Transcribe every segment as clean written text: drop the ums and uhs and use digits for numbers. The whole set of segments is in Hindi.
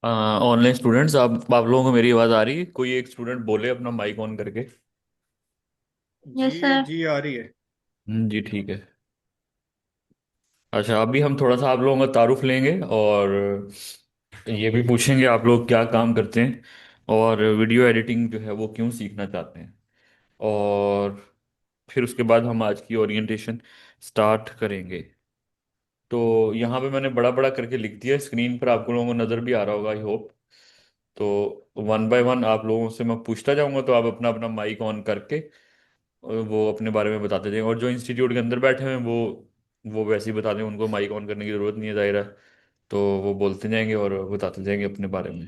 ऑनलाइन स्टूडेंट्स, आप लोगों को मेरी आवाज़ आ रही है? कोई एक स्टूडेंट बोले अपना माइक ऑन करके। जी। Yes sir. जी आ रही है। जी ठीक है। अच्छा, अभी हम थोड़ा सा आप लोगों का तारुफ लेंगे और ये भी पूछेंगे आप लोग क्या काम करते हैं और वीडियो एडिटिंग जो है वो क्यों सीखना चाहते हैं। और फिर उसके बाद हम आज की ओरिएंटेशन स्टार्ट करेंगे। तो यहाँ पे मैंने बड़ा बड़ा करके लिख दिया स्क्रीन पर, आपको लोगों को नज़र भी आ रहा होगा आई होप। तो वन बाय वन आप लोगों से मैं पूछता जाऊंगा, तो आप अपना अपना माइक ऑन करके और वो अपने बारे में बताते जाएंगे। और जो इंस्टीट्यूट के अंदर बैठे हुए हैं वो वैसे ही बता दें, उनको माइक ऑन करने की ज़रूरत नहीं है दायरा। तो वो बोलते जाएंगे और बताते जाएंगे अपने बारे में।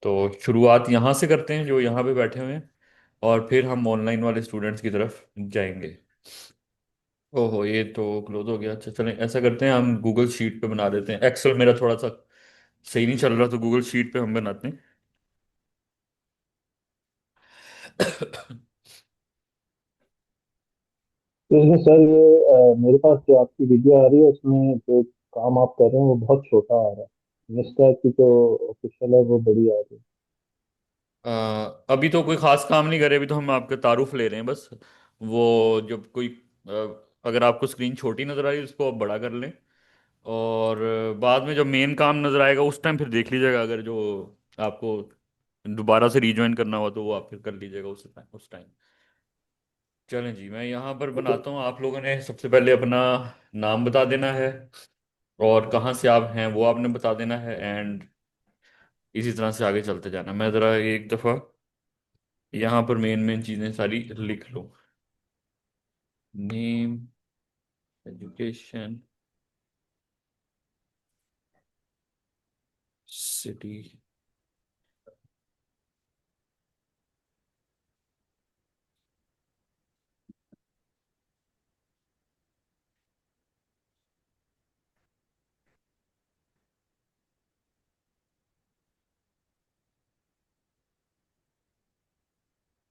तो शुरुआत यहाँ से करते हैं जो यहाँ पे बैठे हुए हैं, और फिर हम ऑनलाइन वाले स्टूडेंट्स की तरफ जाएंगे। ओहो, ये तो क्लोज हो गया। अच्छा चलें, ऐसा करते हैं हम गूगल शीट पे बना देते हैं। एक्सेल मेरा थोड़ा सा सही नहीं चल रहा, तो गूगल शीट पे हम बनाते हैं। तो इसमें सर ये मेरे पास जो आपकी वीडियो आ रही है उसमें जो काम आप कर रहे हैं वो बहुत छोटा आ रहा है। इस टाइप की जो ऑफिशियल है वो बड़ी आ रही है। अ, अभी तो कोई खास काम नहीं करे, अभी तो हम आपके तारुफ ले रहे हैं बस। वो जब कोई अगर आपको स्क्रीन छोटी नजर आ रही है उसको आप बड़ा कर लें। और बाद में जब मेन काम नजर आएगा उस टाइम फिर देख लीजिएगा, अगर जो आपको दोबारा से रिज्वाइन करना हो तो वो आप फिर कर लीजिएगा उस टाइम। चलें जी, मैं यहाँ पर ओके। बनाता हूँ। आप लोगों ने सबसे पहले अपना नाम बता देना है, और कहाँ से आप हैं वो आपने बता देना है, एंड इसी तरह से आगे चलते जाना। मैं ज़रा एक दफ़ा यहाँ पर मेन मेन चीज़ें सारी लिख लूँ। Name, education, city.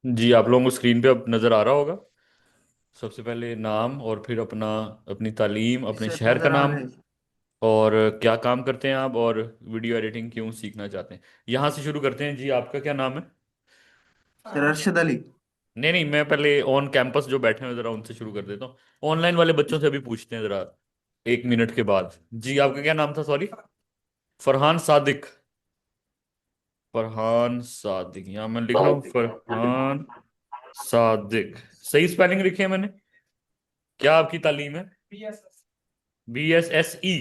जी, आप लोगों को स्क्रीन पे अब नज़र आ रहा होगा। सबसे पहले नाम, और फिर अपना अपनी तालीम, अपने इससे शहर का नजर आ नाम, रहा है। और क्या काम करते हैं आप, और वीडियो एडिटिंग क्यों सीखना चाहते हैं। यहाँ से शुरू करते हैं। जी आपका क्या नाम है? सर अरशद अली। नहीं नहीं, मैं पहले ऑन कैंपस जो बैठे हैं ज़रा उनसे शुरू कर देता हूँ। ऑनलाइन वाले बच्चों से अभी पूछते हैं ज़रा, 1 मिनट के बाद। जी आपका क्या नाम था, सॉरी? फरहान सादिक। फरहान सादिक, यहाँ मैं लिख रहा हूँ फरहान सादिक। सही स्पेलिंग लिखी है मैंने? क्या आपकी तालीम है? BSSE,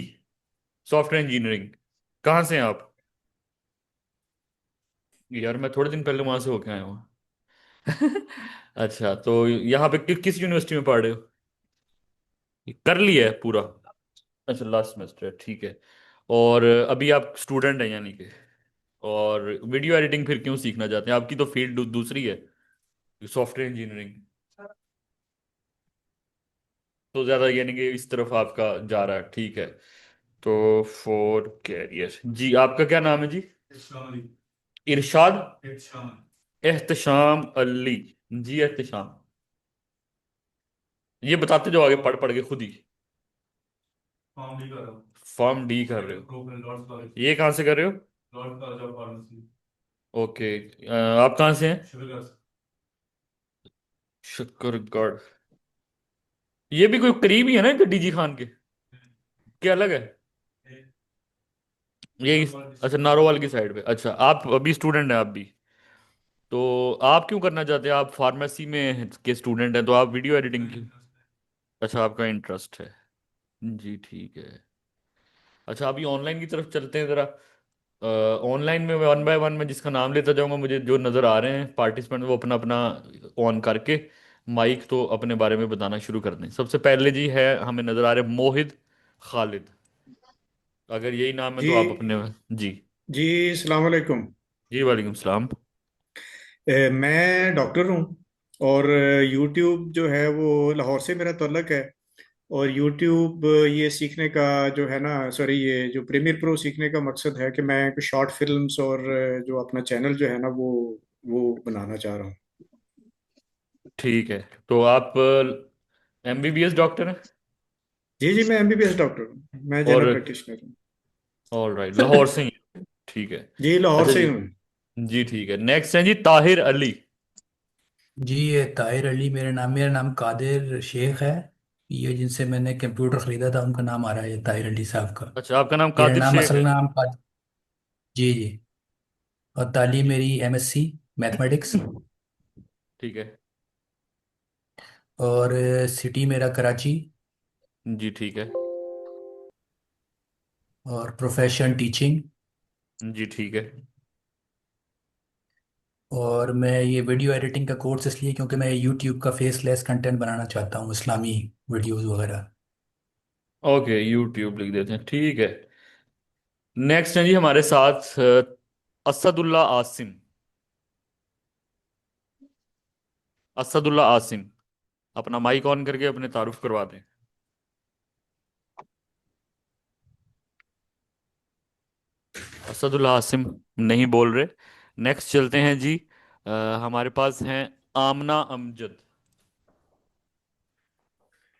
software engineering. कहाँ से हैं आप? यार मैं थोड़े दिन पहले वहां से होके आया हूँ। अच्छा, तो यहाँ पे किस यूनिवर्सिटी में पढ़ रहे हो? कर लिया है पूरा? अच्छा, लास्ट सेमेस्टर, ठीक है। और अभी आप स्टूडेंट हैं यानी कि। और वीडियो एडिटिंग फिर क्यों सीखना चाहते हैं? आपकी तो फील्ड दूसरी है, सॉफ्टवेयर इंजीनियरिंग। तो ज्यादा यानी कि इस तरफ आपका जा रहा है, ठीक है। तो फॉर कैरियर, जी आपका क्या नाम है जी? इरशाद, एहतशाम अली। जी एहतशाम, ये बताते जाओ आगे पढ़ पढ़ के खुद ही। फॉर्म डी कर रहे हो? ये कहाँ से कर रहे हो? ओके। आप कहाँ से हैं? शकरगढ़। ये भी कोई करीब ही है ना इधर डीजी खान के? क्या अलग है? ये अच्छा, नारोवाल की साइड पे। अच्छा, आप अभी स्टूडेंट हैं आप भी? तो आप क्यों करना चाहते हैं? आप फार्मेसी में के स्टूडेंट हैं तो आप वीडियो एडिटिंग की। अच्छा, आपका इंटरेस्ट है। जी ठीक है। अच्छा, अभी ऑनलाइन की तरफ चलते हैं ज़रा। ऑनलाइन में वन बाय वन मैं जिसका नाम लेता जाऊंगा, मुझे जो नज़र आ रहे हैं पार्टिसिपेंट, वो अपना अपना ऑन करके माइक तो अपने बारे में बताना शुरू कर दें। सबसे पहले जी है, हमें नज़र आ रहे हैं मोहित खालिद। अगर यही नाम है जी। तो आप अपने। जी। जी अस्सलाम वालेकुम। जी वालेकुम सलाम। मैं डॉक्टर हूँ। और यूट्यूब जो है वो लाहौर से मेरा तल्लक है। और यूट्यूब ये सीखने का जो है ना, सॉरी, ये जो प्रीमियर प्रो सीखने का मकसद है कि मैं कुछ शॉर्ट फिल्म्स और जो अपना चैनल जो है ना वो बनाना चाह रहा हूँ। ठीक है, तो आप MBBS डॉक्टर हैं? जी जी, मैं एमबीबीएस डॉक्टर हूँ, मैं जनरल और प्रैक्टिशनर हूँ। ऑल राइट, लाहौर से ही हैं? ठीक है। जी, लाहौर अच्छा से जी। ही हूँ। जी ठीक है, नेक्स्ट है जी ताहिर अली। जी ये ताहिर अली मेरा नाम कादिर शेख है। ये जिनसे मैंने कंप्यूटर ख़रीदा था उनका नाम आ रहा है, ये ताहिर अली साहब का। अच्छा, आपका नाम मेरा कादिर नाम शेख असल है। नाम जी जी। और तालीम मेरी एमएससी मैथमेटिक्स। ठीक है। और सिटी मेरा कराची। जी ठीक है। और प्रोफेशन टीचिंग। जी ठीक है। और मैं ये वीडियो एडिटिंग का कोर्स इसलिए क्योंकि मैं यूट्यूब का फेसलेस कंटेंट बनाना चाहता हूँ, इस्लामी वीडियोस वगैरह। ओके, यूट्यूब लिख देते हैं, ठीक है। नेक्स्ट है जी हमारे साथ असदुल्ला आसिम। असदुल्ला आसिम, अपना माइक ऑन करके अपने तारुफ करवा दें। असदुल्ला आसिम नहीं बोल रहे। नेक्स्ट चलते हैं जी। हमारे पास हैं आमना अमजद।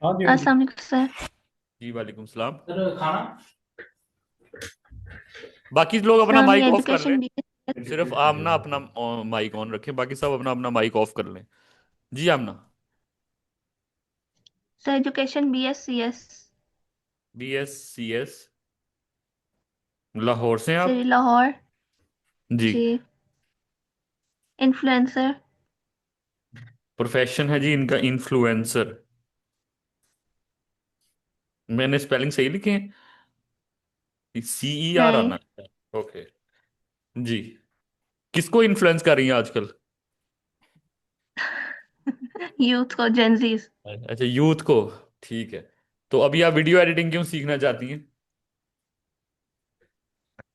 हाँ जी, हाँ जी। अस्सलाम वालेकुम सर। जी वालेकुम सलाम। सर, खाना। बाकी लोग अपना सर मेरी माइक ऑफ कर लें। एजुकेशन बी सिर्फ आमना अपना माइक ऑन रखें, बाकी सब अपना अपना माइक ऑफ कर लें। जी Amna. Sir education BScs। BScs, Lahore से हैं आप? सर लाहौर। जी। जी। इन्फ्लुएंसर। प्रोफेशन है जी इनका इन्फ्लुएंसर। मैंने स्पेलिंग सही लिखे हैं? CER नहीं। आना है। ओके। जी। किसको इन्फ्लुएंस कर रही हैं आजकल? यूथ को, जेंजीज। अच्छा, यूथ को। ठीक है। तो अभी आप वीडियो एडिटिंग क्यों सीखना चाहती हैं?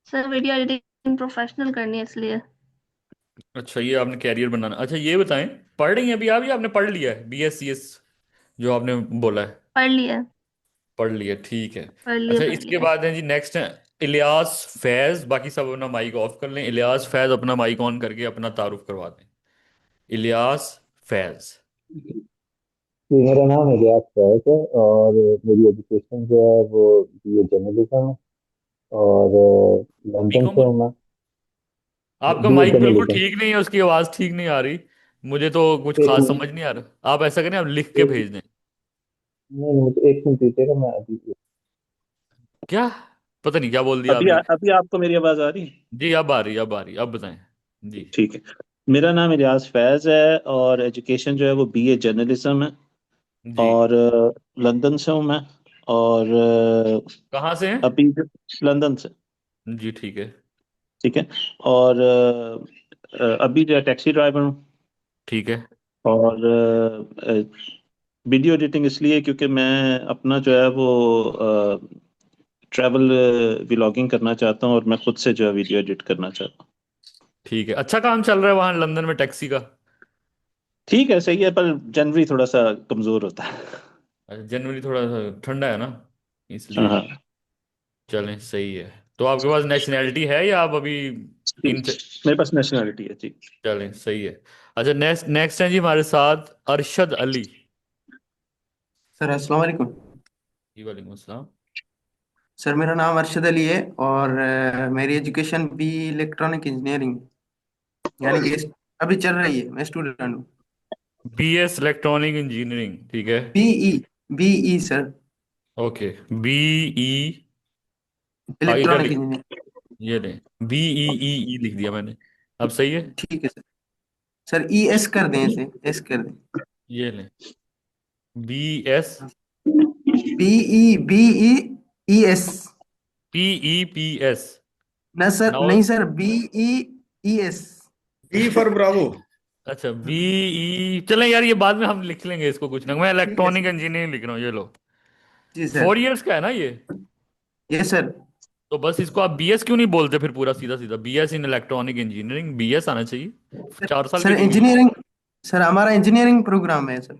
सर वीडियो एडिटिंग प्रोफेशनल करनी है इसलिए। अच्छा, ये आपने कैरियर बनाना, अच्छा ये बताएं, पढ़ रही हैं अभी आप या आपने पढ़ लिया है BScs जो आपने बोला है? पढ़ लिया। पढ़ लिया, ठीक है। पढ़ लिया अच्छा, पढ़ इसके लिया। बाद है जी नेक्स्ट है इलियास फैज। बाकी सब अपना माइक ऑफ कर लें, इलियास फैज अपना माइक ऑन करके अपना तारुफ करवा दें। इलियास फैज। जी, मेरा नाम इलियास फैज है और मेरी एजुकेशन जो है वो बीए जर्नलिज्म है। और लंदन से बीकॉम। हूँ मैं। आपका बीए माइक बिल्कुल जर्नलिज्म। ठीक नहीं है, उसकी आवाज़ ठीक नहीं आ रही। मुझे तो कुछ एक खास मिनट। समझ नहीं आ रहा। आप ऐसा करें, आप लिख के एक भेज दें। नहीं, मुझे एक मिनट दीजिएगा, मैं अभी। क्या? पता नहीं क्या बोल दिया आपने। अभी आपको मेरी आवाज आ रही है? जी, अब आ रही, अब आ रही, अब बताएं। जी। ठीक है। मेरा नाम इलियास फैज है और एजुकेशन जो है वो बीए जर्नलिज्म है। जी। और लंदन से हूँ मैं। और कहाँ से हैं? अभी लंदन से। जी ठीक है। ठीक है। और अभी जो है टैक्सी ड्राइवर हूँ। ठीक है। और वीडियो एडिटिंग इसलिए क्योंकि मैं अपना जो है वो ट्रैवल व्लॉगिंग करना चाहता हूँ और मैं खुद से जो है वीडियो एडिट करना चाहता हूँ। ठीक है, अच्छा काम चल रहा है वहाँ लंदन में टैक्सी का? ठीक है, सही है, पर जनवरी थोड़ा सा कमजोर होता है। अच्छा, जनवरी थोड़ा सा ठंडा है ना, इसलिए। हाँ। चलें, सही है। तो आपके पास नेशनैलिटी है या आप अभी जी, इन? मेरे पास नेशनलिटी है जी। चलें, सही है। अच्छा, नेक्स्ट नेक्स्ट है जी हमारे साथ अरशद अली। सर अस्सलाम वालेकुम। जी वालेकुम अस्सलाम। सर मेरा नाम अरशद अली है और मेरी एजुकेशन बी इलेक्ट्रॉनिक इंजीनियरिंग, यानी कि अभी चल रही है, मैं स्टूडेंट हूँ। BS इलेक्ट्रॉनिक इंजीनियरिंग, ठीक है। BE. BE sir. Okay. BE। हाँ, इधर इलेक्ट्रॉनिक लिख, इंजीनियरिंग। ये नहीं, BEE लिख दिया मैंने। अब सही है। ठीक है सर। सर ES कर दें, इसे एस कर दें। ये लें, BS। BEEES। PEPS। ना सर, नाउ। नहीं sir, BEES। B for bravo. अच्छा, BE, चलें यार, ये बाद में हम लिख लेंगे इसको, कुछ ना, मैं ठीक है इलेक्ट्रॉनिक सर। इंजीनियरिंग लिख रहा हूँ, ये लो। जी सर। 4 इयर्स का है ना ये? Yes sir. तो बस इसको आप BS क्यों नहीं बोलते फिर, पूरा सीधा सीधा BS इन इलेक्ट्रॉनिक इंजीनियरिंग, BS आना चाहिए। 4 साल सर की डिग्री है। इंजीनियरिंग, सर हमारा इंजीनियरिंग प्रोग्राम है सर।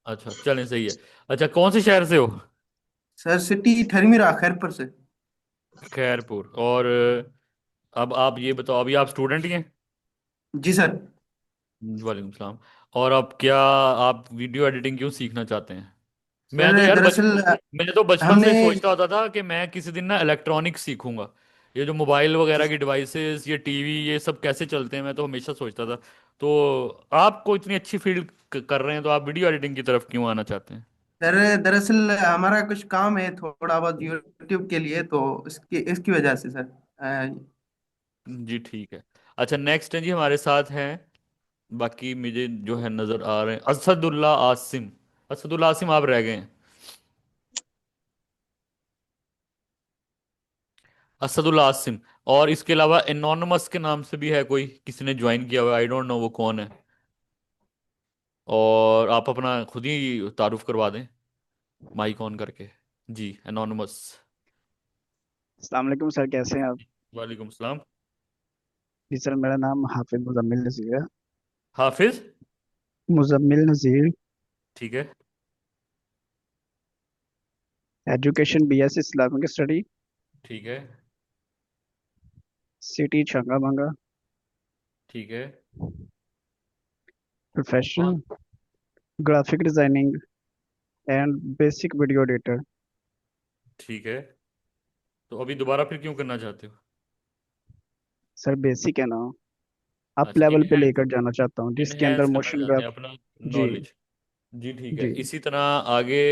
अच्छा, चलें, सही है। अच्छा, कौन से शहर से हो? सर सिटी थरमीरा खैरपुर से। खैरपुर। और अब आप ये बताओ, अभी आप स्टूडेंट ही हैं? जी सर। वालेकुम सलाम। और अब क्या, आप वीडियो एडिटिंग क्यों सीखना चाहते हैं? मैं तो सर यार दरअसल मैं तो बचपन हमने। से सोचता होता था कि मैं किसी दिन ना इलेक्ट्रॉनिक्स सीखूंगा। ये जो मोबाइल वगैरह की डिवाइसेस, ये टीवी, ये सब कैसे चलते हैं, मैं तो हमेशा सोचता था। तो आपको इतनी अच्छी फील्ड कर रहे हैं, तो आप वीडियो एडिटिंग की तरफ क्यों आना चाहते हैं? सर दरअसल हमारा कुछ काम है थोड़ा बहुत यूट्यूब के लिए, तो इसकी इसकी वजह से सर। जी ठीक है। अच्छा, नेक्स्ट है जी हमारे साथ हैं, बाकी मुझे जो है नजर आ रहे हैं, असदुल्ला आसिम। असदुल्ला आसिम, आप रह गए हैं। असदुल्ला आसिम। और इसके अलावा एनोनमस के नाम से भी है कोई, किसी ने ज्वाइन किया हुआ, आई डोंट नो वो कौन है। और आप अपना खुद ही तारुफ करवा दें माइक ऑन करके। जी, एनोनमस। अस्सलाम वालेकुम सर, कैसे हैं आप? वालेकुम सलाम। जी सर, मेरा नाम हाफिज मुजम्मिल नज़ीर है। हाफिज। मुजम्मिल नज़ीर। ठीक है। Education BSc Islamic study. ठीक है। सिटी छंगाबंगा। ठीक है। Profession graphic designing and basic video editor. ठीक है। तो अभी दोबारा फिर क्यों करना चाहते हो? सर बेसिक है ना, अप अच्छा, लेवल पे इनहेंस, लेकर जाना चाहता हूँ जिसके अंदर इनहेंस करना मोशन चाहते ग्राफ। हैं अपना जी। नॉलेज। जी ठीक है। जी इसी तरह आगे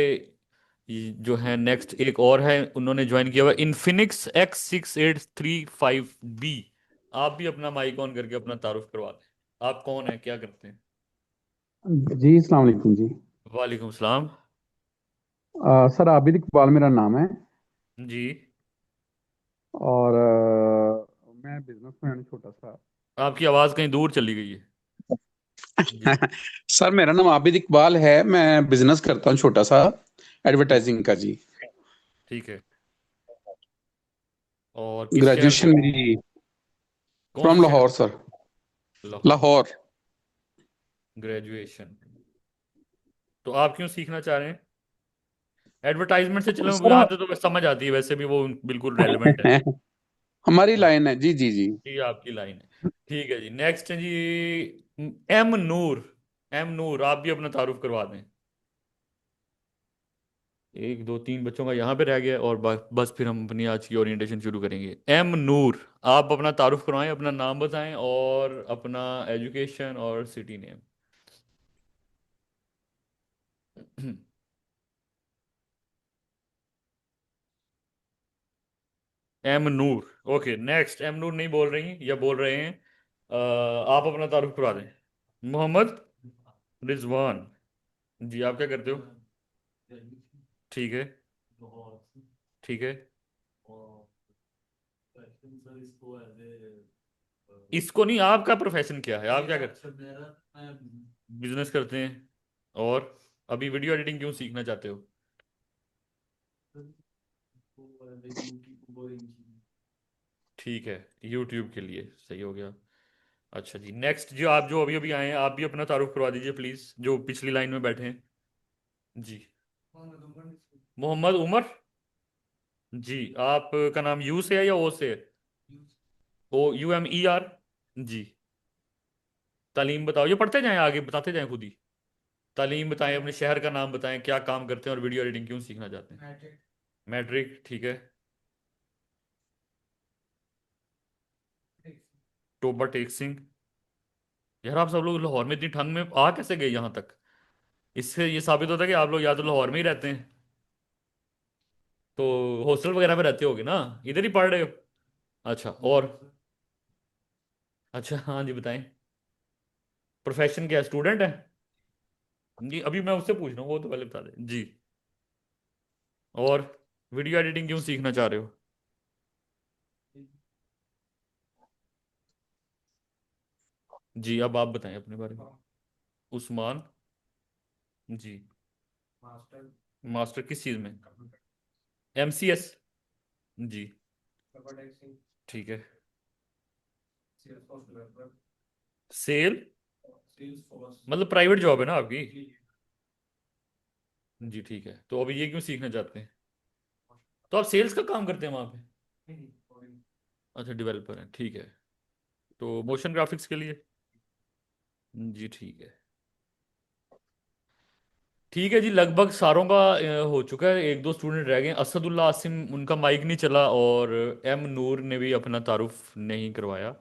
ये जो है नेक्स्ट एक और है, उन्होंने ज्वाइन किया हुआ इन्फिनिक्स X6835B। आप भी अपना माइक ऑन करके अपना तारुफ करवा दें, आप कौन है, क्या करते हैं? जी अस्सलाम वालेकुम जी। वालेकुम सलाम। सर आबिद इकबाल मेरा नाम है। जी। और मैं बिजनेसमैन छोटा सा। आपकी आवाज़ कहीं दूर चली गई है। जी। सर मेरा नाम आबिद इकबाल है, मैं बिजनेस करता हूँ छोटा सा, ठीक। एडवर्टाइजिंग का जी। ठीक है। और किस शहर से? ग्रेजुएशन मेरी कौन से फ्रॉम शहर लाहौर से? सर। लाहौर। लाहौर। ग्रेजुएशन। तो आप क्यों सीखना चाह रहे हैं? एडवर्टाइजमेंट से चलो सर यहाँ तो समझ आती है, वैसे भी वो बिल्कुल रेलेवेंट है। हमारी हाँ, लाइन है जी जी जी। ये आपकी लाइन है। ठीक है जी, नेक्स्ट है जी एम नूर। एम नूर, आप भी अपना तारुफ करवा दें। एक दो तीन बच्चों का यहाँ पे रह गया, और बस फिर हम अपनी आज की ओरिएंटेशन शुरू करेंगे। एम नूर, आप अपना तारुफ करवाएं, अपना नाम बताएं और अपना एजुकेशन और city name. M Noor. Okay, next. M Noor नहीं बोल रही या बोल रहे हैं? आप अपना तारुफ करवा दें। मोहम्मद रिजवान। जी, आप क्या करते हो? ठीक है। ठीक है। इसको नहीं, आपका प्रोफेशन क्या है, आप क्या करते हैं? बिजनेस करते हैं। और अभी वीडियो एडिटिंग क्यों सीखना चाहते हो? ठीक है, यूट्यूब के लिए सही हो गया। अच्छा जी, नेक्स्ट जो आप जो अभी अभी आए हैं, आप भी अपना तारुफ करवा दीजिए प्लीज, जो पिछली लाइन में बैठे हैं। जी। मोहम्मद उमर। जी, आपका नाम यू से है या ओ से है? OUMER। जी। तालीम बताओ, ये पढ़ते जाएं, आगे बताते जाएं खुद ही। तालीम बताएं, अपने शहर का नाम बताएं, क्या काम करते हैं और वीडियो एडिटिंग क्यों सीखना चाहते हैं? मैट्रिक। ठीक है। टोबा टेक सिंह। यार, आप सब लोग लाहौर में इतनी ठंड में आ कैसे गए यहाँ तक? इससे ये साबित होता है कि आप लोग या तो लाहौर में ही रहते हैं, तो हॉस्टल वगैरह में रहते होगे ना, इधर ही पढ़ रहे हो। अच्छा, और? अच्छा, हाँ जी बताएं। प्रोफेशन क्या है, स्टूडेंट है? जी, अभी मैं उससे पूछ रहा हूँ, वो तो पहले बता दें जी। और वीडियो एडिटिंग क्यों सीखना चाह रहे हो? जी, अब आप बताएं अपने बारे में। उस्मान। जी। मास्टर किस चीज़ में? MCS। जी। ठीक है। सेल, मतलब प्राइवेट जॉब है ना आपकी? जी ठीक है। तो अभी ये क्यों सीखना चाहते हैं? तो आप सेल्स का काम करते हैं वहां पे? अच्छा, डेवलपर हैं, ठीक है। तो मोशन ग्राफिक्स के लिए? जी ठीक है। ठीक है जी, लगभग सारों का हो चुका है, एक दो स्टूडेंट रह गए हैं। असदुल्ला आसिम, उनका माइक नहीं चला, और एम नूर ने भी अपना तारुफ नहीं करवाया,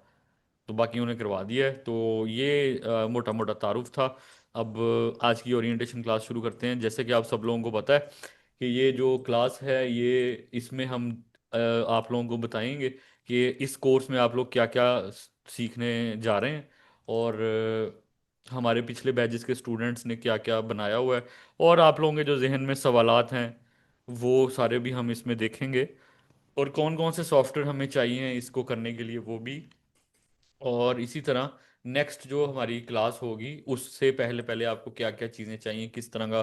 तो बाकी उन्हें करवा दिया है। तो ये मोटा मोटा तारुफ था। अब आज की ओरिएंटेशन क्लास शुरू करते हैं। जैसे कि आप सब लोगों को पता है कि ये जो क्लास है, ये इसमें हम आप लोगों को बताएंगे कि इस कोर्स में आप लोग क्या क्या सीखने जा रहे हैं, और हमारे पिछले बैचेस के स्टूडेंट्स ने क्या क्या बनाया हुआ है, और आप लोगों के जो जहन में सवालात हैं वो सारे भी हम इसमें देखेंगे, और कौन कौन से सॉफ्टवेयर हमें चाहिए इसको करने के लिए वो भी। और इसी तरह नेक्स्ट जो हमारी क्लास होगी उससे पहले पहले आपको क्या क्या चीज़ें चाहिए, किस तरह का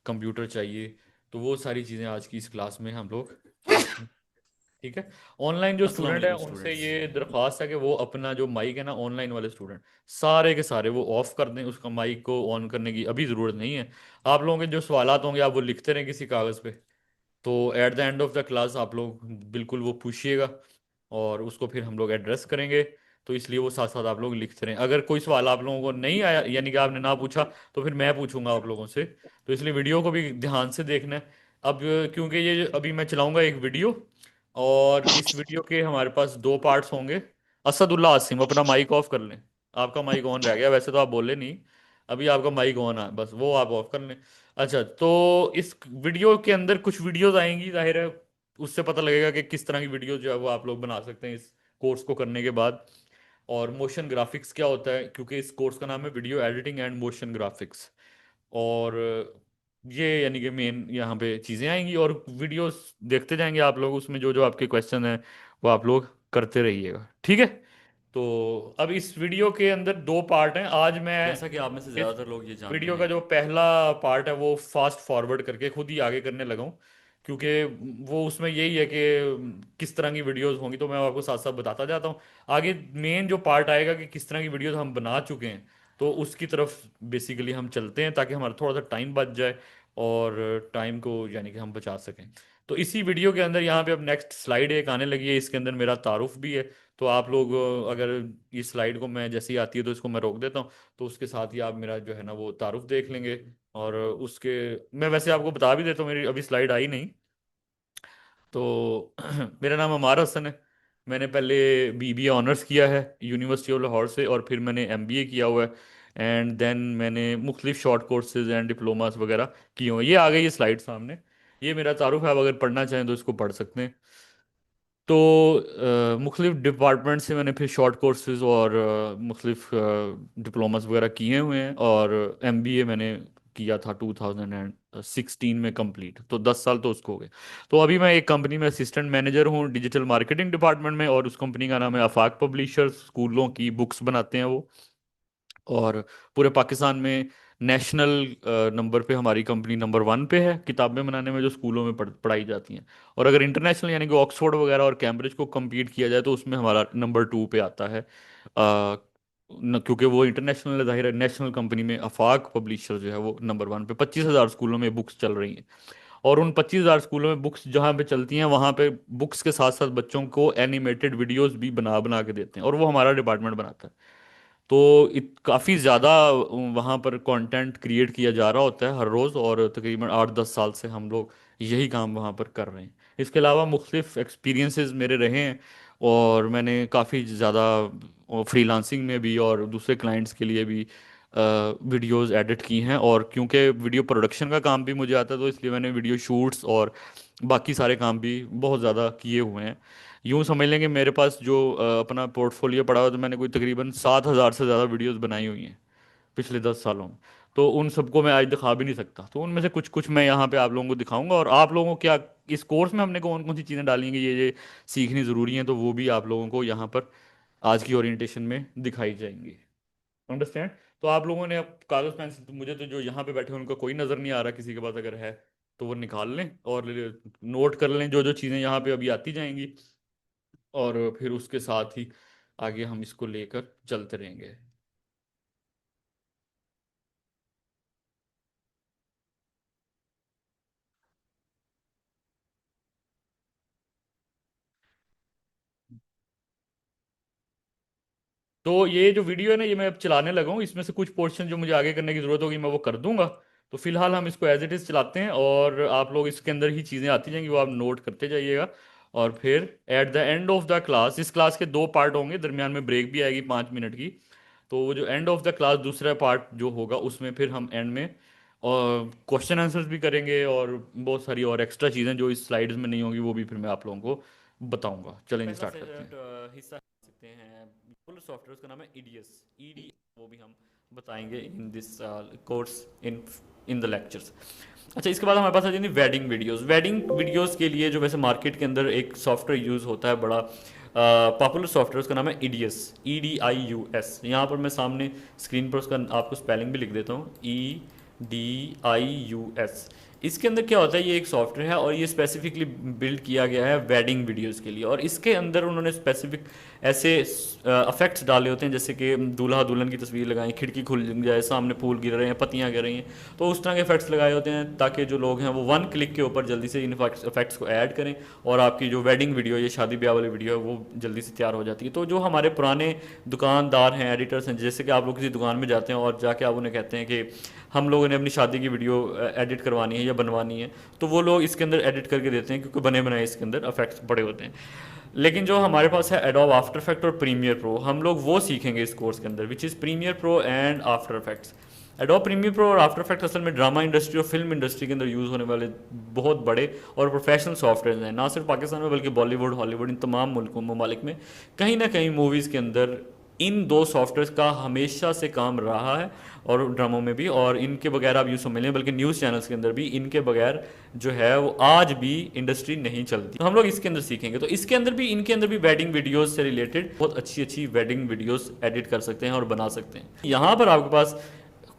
कंप्यूटर चाहिए, तो वो सारी चीज़ें आज की इस क्लास में हम लोग सीखेंगे। ठीक है। ऑनलाइन जो अस्सलाम स्टूडेंट है वालेकुम उनसे स्टूडेंट्स। ये दरख्वास्त है कि वो अपना जो माइक है ना, ऑनलाइन वाले स्टूडेंट सारे के सारे वो ऑफ कर दें, उसका माइक को ऑन करने की अभी ज़रूरत नहीं है। आप लोगों के जो सवालात होंगे आप वो लिखते रहें किसी कागज़ पे, तो at the end of the class आप लोग बिल्कुल वो पूछिएगा, और उसको फिर हम लोग एड्रेस करेंगे। तो इसलिए वो साथ साथ आप लोग लिखते रहें। अगर कोई सवाल आप लोगों को नहीं आया, यानी कि आपने ना पूछा, तो फिर मैं पूछूंगा आप लोगों से। तो इसलिए वीडियो को भी ध्यान से देखना है। अब क्योंकि ये अभी मैं चलाऊंगा एक वीडियो, और इस वीडियो के हमारे पास दो पार्ट्स होंगे। असदुल्ला आसिम, अपना माइक ऑफ कर लें। आपका माइक ऑन रह गया, वैसे तो आप बोले नहीं, अभी आपका माइक ऑन है, बस वो आप ऑफ कर लें। अच्छा, तो इस वीडियो के अंदर कुछ वीडियोस आएंगी, जाहिर है उससे पता लगेगा कि किस तरह की वीडियो जो है वो आप लोग बना सकते हैं इस कोर्स को करने के बाद। और मोशन ग्राफिक्स क्या होता है, क्योंकि इस कोर्स का नाम है video editing and motion graphics. और ये यानी कि मेन यहाँ पे चीज़ें आएंगी, और वीडियोस देखते जाएंगे आप लोग, उसमें जो जो आपके क्वेश्चन हैं वो आप लोग करते रहिएगा। ठीक है। तो अब इस वीडियो के अंदर दो पार्ट हैं। आज मैं जैसा कि आप में से इस ज़्यादातर लोग ये जानते वीडियो का हैं। जो पहला पार्ट है वो फास्ट फॉरवर्ड करके खुद ही आगे करने लगा हूँ, क्योंकि वो उसमें यही है कि किस तरह की वीडियोस होंगी, तो मैं आपको साथ साथ बताता जाता हूँ। आगे मेन जो पार्ट आएगा कि किस तरह की वीडियोस हम बना चुके हैं, तो उसकी तरफ बेसिकली हम चलते हैं, ताकि हमारा थोड़ा सा टाइम बच जाए, और टाइम को यानी कि हम बचा सकें। तो इसी वीडियो के अंदर यहाँ पे अब नेक्स्ट स्लाइड एक आने लगी है, इसके अंदर मेरा तारुफ भी है। तो आप लोग अगर इस स्लाइड को मैं जैसे ही आती है तो इसको मैं रोक देता हूँ, तो उसके साथ ही आप मेरा जो है ना वो तारुफ देख लेंगे। और उसके मैं वैसे आपको बता भी देता हूँ, मेरी अभी स्लाइड आई नहीं। तो मेरा नाम अमार हसन है। मैंने पहले बीबीए ऑनर्स किया है यूनिवर्सिटी ऑफ लाहौर से, और फिर मैंने एमबीए किया हुआ है, एंड देन मैंने मुख्तलिफ शॉर्ट कोर्सेज एंड डिप्लोमास वगैरह किए हुए हैं। ये आ गई ये स्लाइड सामने, ये मेरा तारुफ है। आप अगर पढ़ना चाहें तो इसको पढ़ सकते हैं। तो मुख्तलिफ डिपार्टमेंट से मैंने फिर शॉर्ट कोर्सेज और मुख्तलिफ डिप्लोमास वगैरह किए हुए हैं, और एमबीए मैंने किया था 2016 में कंप्लीट, तो 10 साल तो उसको हो गए। तो अभी मैं एक कंपनी में असिस्टेंट मैनेजर हूँ डिजिटल मार्केटिंग डिपार्टमेंट में, और उस कंपनी का नाम है आफाक पब्लिशर्स। स्कूलों की बुक्स बनाते हैं वो, और पूरे पाकिस्तान में नेशनल नंबर पे हमारी कंपनी नंबर 1 पे है किताबें बनाने में जो स्कूलों में पढ़ाई जाती हैं। और अगर इंटरनेशनल यानी कि ऑक्सफोर्ड वगैरह और कैम्ब्रिज को compete किया जाए तो उसमें हमारा नंबर 2 पे आता है। क्योंकि वो इंटरनेशनल जाहिर है, नेशनल कंपनी में आफाक पब्लिशर जो है वो नंबर 1 पे 25,000 स्कूलों में बुक्स चल रही हैं। और उन 25,000 स्कूलों में बुक्स जहाँ पे चलती हैं वहाँ पे बुक्स के साथ साथ बच्चों को एनिमेटेड वीडियोस भी बना बना के देते हैं, और वो हमारा डिपार्टमेंट बनाता है। तो काफ़ी ज़्यादा वहाँ पर कंटेंट क्रिएट किया जा रहा होता है हर रोज़, और तकरीबन 8-10 साल से हम लोग यही काम वहाँ पर कर रहे हैं। इसके अलावा मुख्तलिफ एक्सपीरियंसेस मेरे रहे हैं, और मैंने काफ़ी ज़्यादा फ्रीलांसिंग में भी और दूसरे क्लाइंट्स के लिए भी वीडियोस एडिट की हैं। और क्योंकि वीडियो प्रोडक्शन का काम भी मुझे आता है, तो इसलिए मैंने वीडियो शूट्स और बाकी सारे काम भी बहुत ज़्यादा किए हुए हैं। यूँ समझ लेंगे मेरे पास जो अपना पोर्टफोलियो पड़ा हुआ, तो मैंने कोई तकरीबन 7,000 से ज़्यादा वीडियोस बनाई हुई हैं पिछले 10 सालों में। तो उन सबको मैं आज दिखा भी नहीं सकता, तो उनमें से कुछ कुछ मैं यहाँ पे आप लोगों को दिखाऊंगा। और आप लोगों को क्या इस कोर्स में हमने कौन कौन सी चीज़ें डाली हैं कि ये सीखनी ज़रूरी हैं, तो वो भी आप लोगों को यहाँ पर आज की ओरिएंटेशन में दिखाई जाएंगी। अंडरस्टैंड? तो आप लोगों ने अब कागज़ पेन से, मुझे तो जो यहाँ पे बैठे हैं उनका कोई नज़र नहीं आ रहा, किसी के पास अगर है तो वो निकाल लें और नोट कर लें जो जो चीज़ें यहाँ पे अभी आती जाएंगी, और फिर उसके साथ ही आगे हम इसको लेकर चलते रहेंगे। तो ये जो वीडियो है ना, ये मैं अब चलाने लगा हूँ, इसमें से कुछ पोर्शन जो मुझे आगे करने की ज़रूरत होगी मैं वो कर दूंगा। तो फिलहाल हम इसको एज इट इज़ चलाते हैं और आप लोग इसके अंदर ही चीज़ें आती जाएंगी, वो आप नोट करते जाइएगा। और फिर at the end of the class, इस क्लास के 2 पार्ट होंगे, दरमियान में ब्रेक भी आएगी 5 मिनट की। तो वो जो एंड ऑफ द क्लास दूसरा पार्ट जो होगा उसमें फिर हम एंड में और क्वेश्चन आंसर्स भी करेंगे और बहुत सारी और एक्स्ट्रा चीज़ें जो इस स्लाइड्स में नहीं होंगी वो भी फिर मैं आप लोगों को बताऊंगा। चलेंगे, स्टार्ट करते हैं। हिस्सा ले सकते हैं फुल सॉफ्टवेयर, उसका नाम है ईडीएस, ईडी, वो भी हम बताएंगे in this course in in the lectures. अच्छा, इसके बाद हमारे पास आ जाएंगे वेडिंग वीडियोस। वेडिंग वीडियोस के लिए जो वैसे मार्केट के अंदर एक सॉफ्टवेयर यूज़ होता है, बड़ा पॉपुलर सॉफ्टवेयर, उसका नाम है EDS, EDIUS। यहाँ पर मैं सामने स्क्रीन पर उसका आपको स्पेलिंग भी लिख देता हूँ, EDIUS। इसके अंदर क्या होता है, ये एक सॉफ्टवेयर है और ये स्पेसिफिकली बिल्ड किया गया है वेडिंग वीडियोस के लिए। और इसके अंदर उन्होंने स्पेसिफिक ऐसे इफेक्ट्स डाले होते हैं, जैसे कि दूल्हा दुल्हन की तस्वीर लगाएं, खिड़की खुल जाए, सामने फूल गिर रहे हैं, पत्तियां गिर रही हैं, तो उस तरह के इफेक्ट्स लगाए होते हैं ताकि जो लोग हैं वो 1 क्लिक के ऊपर जल्दी से इन इफेक्ट्स को ऐड करें और आपकी जो वेडिंग वीडियो, ये शादी ब्याह वाली वीडियो है, वो जल्दी से तैयार हो जाती है। तो जो हमारे पुराने दुकानदार हैं, एडिटर्स हैं, जैसे कि आप लोग किसी दुकान में जाते हैं और जाके आप उन्हें कहते हैं कि हम लोगों ने अपनी शादी की वीडियो एडिट करवानी है या बनवानी है, तो वो लोग इसके अंदर एडिट करके देते हैं क्योंकि बने बनाए इसके अंदर इफेक्ट्स बड़े होते हैं। लेकिन जो हमारे पास है एडोब आफ्टर इफेक्ट और प्रीमियर प्रो, हम लोग वो सीखेंगे इस कोर्स के अंदर, which is Premiere Pro and After Effects. Adobe Premiere Pro और आफ्टर इफेक्ट असल में ड्रामा इंडस्ट्री और फिल्म इंडस्ट्री के अंदर यूज़ होने वाले बहुत बड़े और प्रोफेशनल सॉफ्टवेयर हैं, ना सिर्फ पाकिस्तान में बल्कि बॉलीवुड, हॉलीवुड, इन तमाम मुल्कों ममालिक में कहीं ना कहीं मूवीज़ के अंदर इन 2 सॉफ्टवेयर का हमेशा से काम रहा है, और ड्रामों में भी। और इनके बगैर आप यूँ समझ लें, बल्कि न्यूज़ चैनल्स के अंदर भी इनके बगैर जो है वो आज भी इंडस्ट्री नहीं चलती। तो हम लोग इसके अंदर सीखेंगे। तो इसके अंदर भी, इनके अंदर भी वेडिंग वीडियोस से रिलेटेड बहुत अच्छी अच्छी वेडिंग वीडियोस एडिट कर सकते हैं और बना सकते हैं। यहाँ पर आपके पास